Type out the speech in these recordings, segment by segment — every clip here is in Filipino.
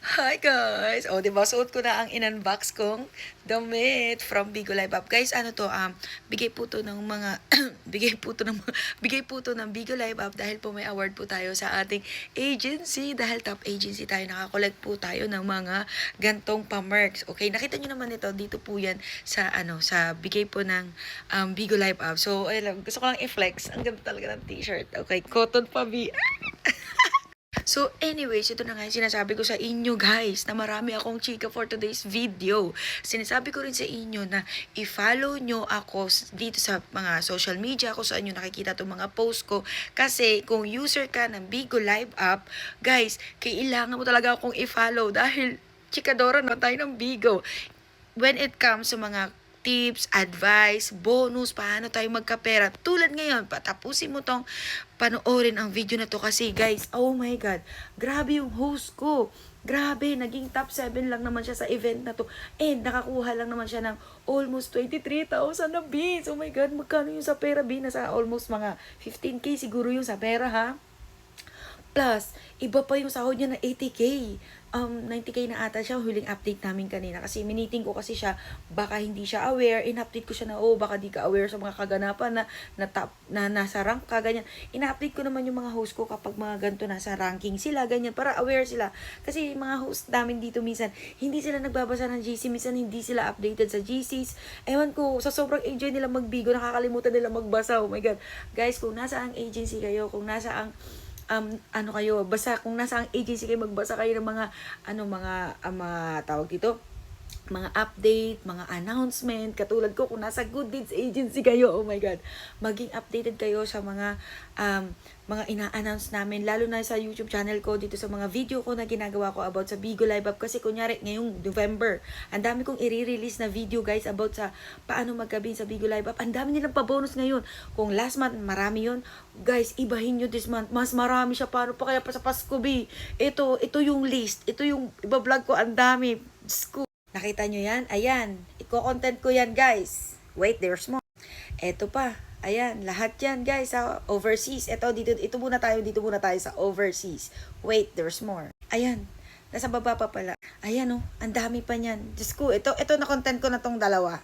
Hi guys! O, diba, suot ko na ang in-unbox kong damit from Bigo Live Up. Guys, ano to, bigay po to ng mga, bigay po to ng Bigo Live Up dahil po may award po tayo sa ating agency. Dahil top agency tayo, nakakolect po tayo ng mga gantong pa-merks. Okay, nakita nyo naman ito, dito po yan sa, sa bigay po ng Bigo Live Up. So, ayun, gusto ko lang i-flex. Ang ganda talaga ng t-shirt. Okay, cotton pa, So anyways, ito na nga yung sinasabi ko sa inyo guys na marami akong chika for today's video. Sinasabi ko rin sa inyo na i-follow nyo ako dito sa mga social media kung saan nyo nakikita itong mga post ko. Kasi kung user ka ng Bigo Live App, guys, kailangan mo talaga akong i-follow dahil chikadora naman tayo ng Bigo. When it comes sa mga tips, advice, bonus, paano tayo magkapera. Tulad ngayon, patapusin mo tong panoorin ang video na to kasi guys, oh my God, grabe yung host ko. Grabe, naging top 7 lang naman siya sa event na to. And nakakuha lang naman siya ng almost 23,000 na beans. Oh my God, magkano yung sa pera, B? Nasa almost mga 15K siguro yung sa pera, ha? Plus, iba pa yung sahod niya na 80K. 90K na ata siya, huling update namin kanina. Kasi miniting ko kasi siya, baka hindi siya aware. In-update ko siya na, baka di ka aware sa mga kaganapan na nasa rank ka, ganyan. In-update ko naman yung mga host ko kapag mga ganito nasa ranking sila, ganyan, para aware sila. Kasi mga host namin dito minsan, hindi sila nagbabasa ng GC, minsan hindi sila updated sa GCs. Ewan ko, sa sobrang enjoy nila magbigo, nakakalimutan nila magbasa. Oh my God. Guys, kung nasa ang agency kayo, kung nasa ang ano kayo, basta kung nasa ang agency kayo, magbasa kayo ng mga, mga tawag dito, mga update, mga announcement, katulad ko, kung nasa Good Deeds Agency kayo, oh my God, maging updated kayo sa mga ina-announce namin, lalo na sa YouTube channel ko, dito sa mga video ko na ginagawa ko about sa Bigo Live Up, kasi kunyari, ngayong November, ang dami kong i-release na video, guys, about sa paano magkabin sa Bigo Live Up, ang dami nilang pa-bonus ngayon, kung last month, marami yon, guys, ibahin nyo this month, mas marami siya, paano pa kaya pa sa Pasko, ito yung list, ito yung iba-vlog ko, ang dami, nakita nyo yan? Ayan. Iko-content ko yan, guys. Wait, there's more. Eto pa. Ayan. Lahat yan, guys. Sa overseas. Ito muna tayo. Dito muna tayo sa overseas. Wait, there's more. Ayan. Nasa baba pa pala. Ayan, oh. Ang dami pa niyan. Diyos ko. Ito na-content ko na tong dalawa.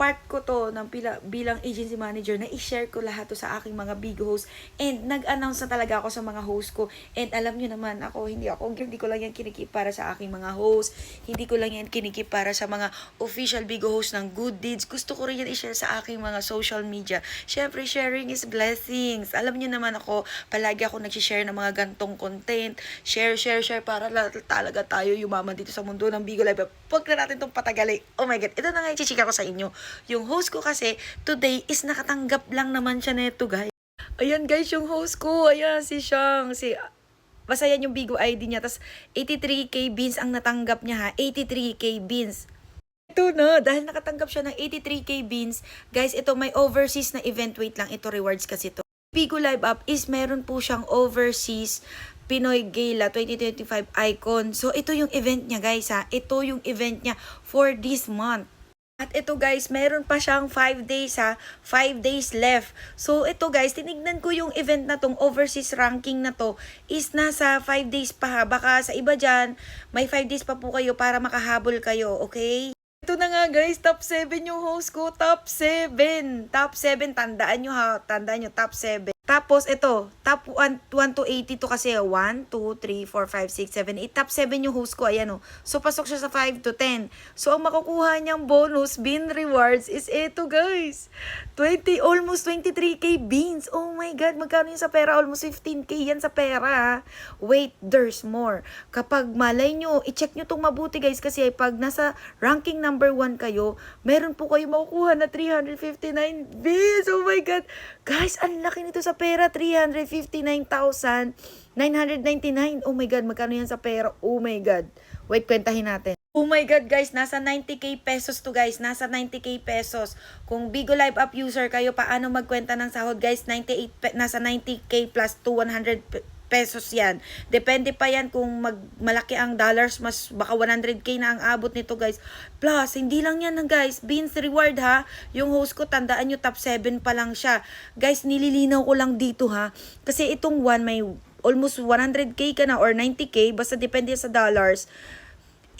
Part ko to ng bilang agency manager na i-share ko lahat to sa aking mga big host, and nag-announce na talaga ako sa mga host ko, and alam nyo naman hindi ko lang yan kinikip para sa aking mga host, hindi ko lang yan kinikip para sa mga official big host ng Good Deeds, gusto ko rin yan i-share sa aking mga social media. Syempre, sharing is blessings. Alam nyo naman ako, palagi ako nag-share ng mga gantong content, share para talaga tayo yumaman dito sa mundo ng Bigo Live. Huwag na natin itong patagali. Oh my God, ito na nga i-chika ko sa inyo. Yung host ko kasi, today is nakatanggap lang naman siya neto, guys. Ayan, guys, yung host ko. Ayan, si Shang. Basta yan yung Bigo ID niya. Tapos, 83K beans ang natanggap niya, ha. 83K beans. Ito na, dahil nakatanggap siya ng 83K beans, guys, ito may overseas na event. Wait lang, ito rewards kasi to. Bigo Live Up is meron po siyang overseas Pinoy Gala 2025 icon. So, ito yung event niya, guys, ha. Ito yung event niya for this month. At ito guys, meron pa siyang 5 days, ha. 5 days left. So ito guys, tinignan ko yung event na tong overseas ranking na to is nasa 5 days pa, ha. Baka sa iba dyan, may 5 days pa po kayo para makahabol kayo, okay? Ito na nga guys, top 7 yung host ko, top 7. Top 7, tandaan nyo, ha. Tandaan nyo, top 7. Tapos ito, top 1 to 80 to kasi 1, 2, 3, 4, 5, 6, 7, 8. Top 7 yung host ko, ayan o. So pasok siya sa 5 to 10. So ang makukuha niyang bonus, bean rewards is ito guys. Almost 23K beans. Oh my God, magkano yun sa pera? Almost 15K yan sa pera. Wait, there's more. Kapag malay nyo, i-check nyo tong mabuti guys, kasi pag nasa ranking number 1 kayo, meron po kayo makukuha na 359 beans. Oh my God. Guys, ang laki nito sa pera, 359,999. Oh my God, magkano yan sa pera? Oh my God. Wait, kwentahin natin. Oh my God, guys, nasa 90K pesos to, guys. Nasa 90K pesos. Kung Bigo Live Up user kayo, paano magkwenta ng sahod, guys? Nasa 90K plus to 100 pesos yan. Depende pa yan kung malaki ang dollars, mas baka 100K na ang abot nito guys. Plus, hindi lang yan guys, beans reward ha. Yung host ko, tandaan nyo, top 7 pa lang siya. Guys, nililinaw ko lang dito ha. Kasi itong one may almost 100k ka na or 90k, basta depende sa dollars,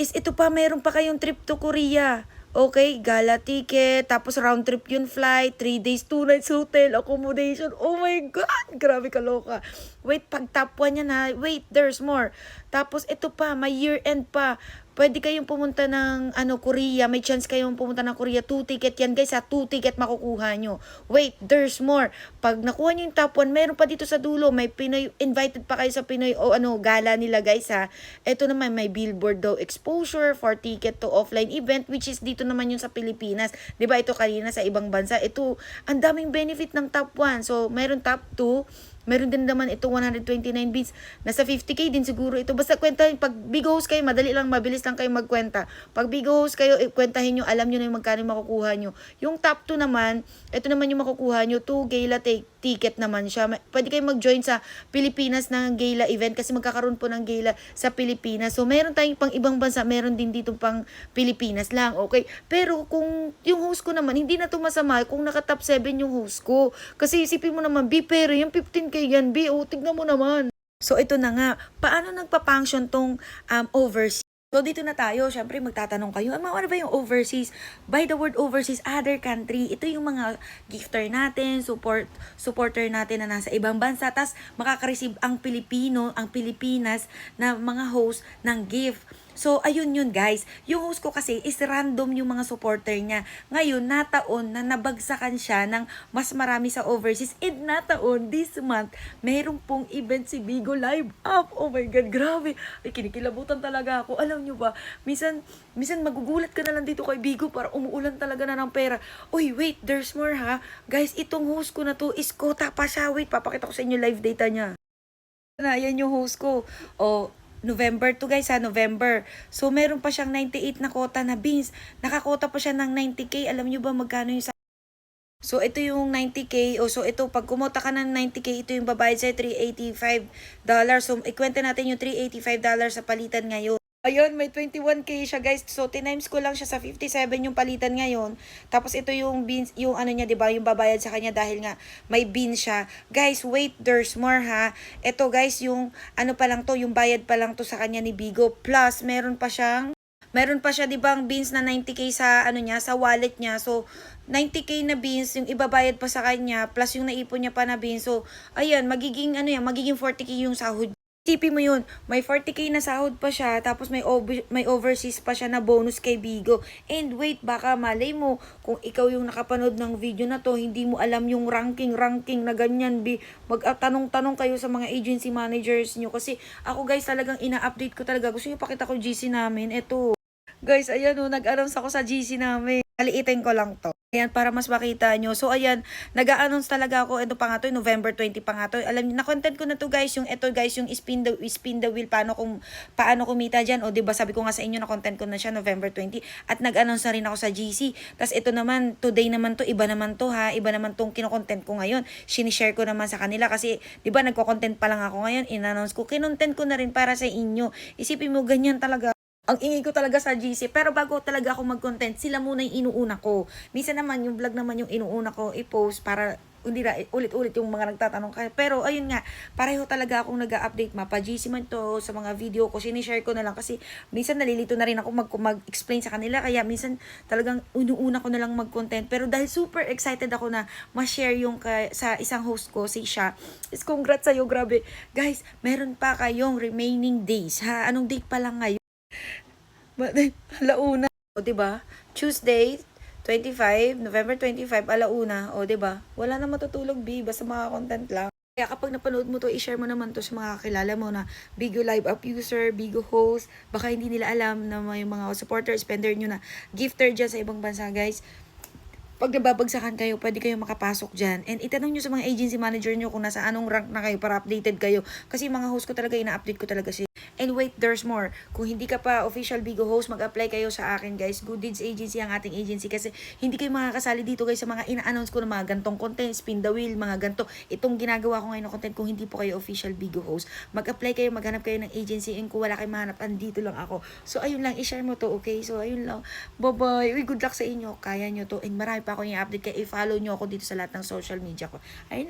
is ito pa, meron pa kayong trip to Korea. Okay, gala ticket, tapos round trip yun flight, 3 days, 2 nights hotel, accommodation. Oh my God! Grabe kaloka. Wait, pag top 1 yan ha. Wait, there's more. Tapos ito pa, may year end pa. Pwede kayong pumunta ng Korea. May chance kayong pumunta ng Korea. 2 ticket yan guys ha. 2 ticket makukuha nyo. Wait, there's more. Pag nakuha nyo yung top 1, meron pa dito sa dulo. May Pinoy, invited pa kayo sa Pinoy gala nila guys ha. Ito naman, may billboard daw exposure for ticket to offline event, which is dito naman yun sa Pilipinas. 'Di ba ito kanina sa ibang bansa. Ito, ang daming benefit ng top 1. So, meron top 2. Meron din naman ito 129 beats. Nasa 50k din siguro ito. Basta kwentahin, pag big host kayo, madali lang, mabilis lang kayo magkwenta. Pag big host kayo, kwentahin nyo, alam nyo na yung magkano makukuha nyo. Yung top 2 naman, ito naman yung makukuha nyo, 2 gala ticket naman siya. Pwede kayo mag-join sa Pilipinas ng gala event kasi magkakaroon po ng gala sa Pilipinas. So, meron tayong pang ibang bansa, meron din dito pang Pilipinas lang, okay? Pero kung yung host ko naman, hindi na ito masama kung naka-top 7 yung host ko. Kasi isipin mo naman, pero yung 15k yan, tignan mo naman. So, ito na nga, paano nagpa-function tong overseas? So, dito na tayo. Syempre, magtatanong kayo, ano ba yung overseas? By the word overseas, other country. Ito yung mga gifter natin, supporter natin na nasa ibang bansa. Tapos, makaka-receive ang Pilipinas na mga host ng gift. So, ayun yun guys. Yung host ko kasi is random yung mga supporter niya. Ngayon, nataon na nabagsakan siya ng mas marami sa overseas. And nataon, this month, mayroong pong event si Bigo Live Up. Oh my God, grabe. Ay, kinikilabutan talaga ako. Alam nyo ba, minsan magugulat ka na lang dito kay Bigo para umuulan talaga na ng pera. Uy, wait, there's more ha. Guys, itong host ko na to is quota pa siya. Wait, papakita ko sa inyo live data niya. Yan yung host ko. Oh, November to guys ha, November. So, meron pa siyang 98 na quota na beans. Nakakota pa siya ng 90k. Alam nyo ba magkano yung So, ito yung 90k. So, ito, pag kumota ka ng 90k, ito yung babayad sa $385. So, ikwenta natin yung $385 sa palitan ngayon. Ayun, may 21k siya guys. So, tinimes ko lang siya sa 57 yung palitan ngayon. Tapos, ito yung beans, yung niya, diba? Yung babayad sa kanya dahil nga may beans siya. Guys, wait, there's more ha. Ito guys, yung pa lang to, yung bayad pa lang to sa kanya ni Bigo. Plus, meron pa siya, diba, ang beans na 90k sa niya, sa wallet niya. So, 90k na beans, yung ibabayad pa sa kanya, plus yung naipon niya pa na beans. So, ayan, magiging 40k yung sahod. Isipin mo yun, may 40k na sahod pa siya, tapos may overseas pa siya na bonus kay Bigo. And wait, baka malay mo, kung ikaw yung nakapanood ng video na to, hindi mo alam yung ranking na ganyan, magtanong-tanong kayo sa mga agency managers nyo. Kasi ako guys, talagang ina-update ko talaga. Gusto nyo pakita ko GC namin? Eto. Guys, ayan nag-announce ako sa GC namin. Aliitin ko lang to. Ayan, para mas makita nyo. So, ayan, nag-a-announce talaga ako. Ito pa nga to, November 20 pa nga to. Alam niyo, na-content ko na to guys, yung spin the wheel, paano kumita dyan. O, diba, sabi ko nga sa inyo, na-content ko na siya November 20. At nag-announce na rin ako sa GC. Tapos, ito naman, today naman to, iba naman to ha. Iba naman tong kinokontent ko ngayon. Sinishare ko naman sa kanila kasi, diba, nagko-content pa lang ako ngayon. In-announce ko. Kinontent ko na rin para sa inyo. Isipin mo, ganyan talaga. Ang ingay ko talaga sa GC. Pero bago talaga ako mag-content, sila muna yung inuuna ko. Minsan naman, yung vlog naman yung inuuna ko i-post para hindi na ulit-ulit yung mga nagtatanong ka. Pero ayun nga, pareho talaga akong nag-update. Mapa-GC man to sa mga video ko. Sinishare ko na lang kasi minsan nalilito na rin ako mag-explain sa kanila. Kaya minsan talagang inuuna ko na lang mag-content. Pero dahil super excited ako na ma-share yung sa isang host ko, si Sha. Is congrats sa'yo, grabe. Guys, meron pa kayong remaining days. Ha? Anong date pa lang ngayon? Alauna. O, diba? Tuesday, November 25, alauna. O, diba? Wala na matutulog, basta mga content lang. Kaya kapag napanood mo to, i-share mo naman to sa mga kakilala mo na Bigo Live Up user, Bigo host. Baka hindi nila alam na may mga supporter, spender nyo na gifter dyan sa ibang bansa, guys. Pag nababagsakan kayo, pwede kayo makapasok dyan. And itanong nyo sa mga agency manager nyo kung nasa anong rank na kayo para updated kayo. Kasi mga host ko talaga, ina-update ko talaga siya. And wait, there's more. Kung hindi ka pa official Bigo host, mag-apply kayo sa akin guys. Good Deeds Agency ang ating agency kasi hindi kayo makakasali dito guys sa mga ina-announce ko na mga gantong content, spin the wheel, mga ganto. Itong ginagawa ko ngayon na content kung hindi po kayo official Bigo host. Mag-apply kayo, maghanap kayo ng agency and kung wala kayong mahanap, andito lang ako. So ayun lang, i-share mo to, okay? So ayun lang. Bye-bye. Uy, good luck sa inyo. Kaya nyo to. And marami pa ako i-update kaya i-follow nyo ako dito sa lahat ng social media ko. Ayun.